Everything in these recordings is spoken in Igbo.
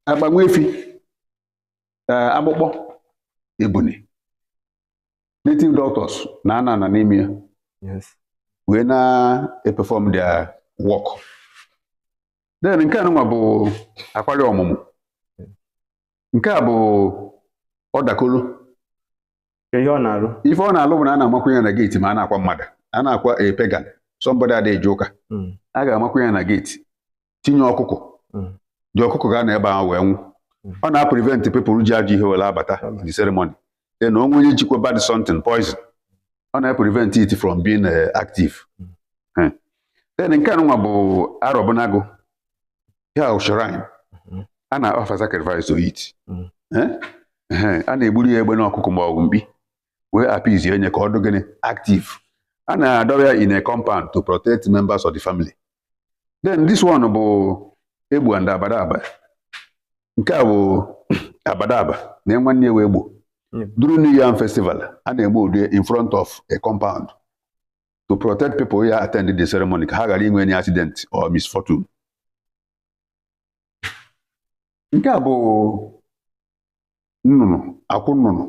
agbanwe efi akpụkpọ ebuni native doctors na n'ime ya Yes. wee na-perform their work. Then nke anụnwa bụ akwari ọmụmụ. Nke a bụ ọdakolo. Ihe ọ na-arụ. Ife ọ na-alụ bụ na a na-amakwu ya na gate ma a na-akwa mmadụ. A na-akwa a pagan, somebody ada eje ụka. A ga-amakwu ya na gate, tinye ọkụkọ. Dị ọkụkọ ga na ebe ahụ wee nwụ. Ọ na-prevent people ji ajọ ihe were abata the ceremony. Then onwe onye jikwa bad something, poison. Ọ na-prevent it from being active. Then nke anụnwa bụ arọbụnagụ. Ya shrine. A na-offer sacrifice to it. A na-egburu ya egbe n'ọkụkọ ma ọ bụ mkpi wee appease enye ka ọ dị gịnị active. A na-adọrọ ya in a compound to protect members of the family. Then this one bụ egbu and abadaba. Nke a bụ abadaba na nwanne ya wee egbu. During New Yam Festival, a na-egbu ụdị in front of a compound to protect people who attended the ceremony ka ha ghara inwe any accident or misfortune. Nke a bụ nnụnụ, akwụ nnụnụ.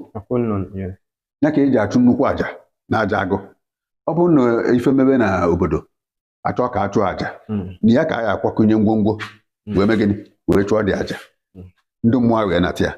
Ya ka eji achụ nnukwu aja na aja agụ. Ọ bụrụ na ife mebe na obodo achọ ka achụ aja, na ya ka a ga-akwakunye ngwongwo wee mee gịnị wee chụọ dị aja. Ndị mmụọ wee nata ya.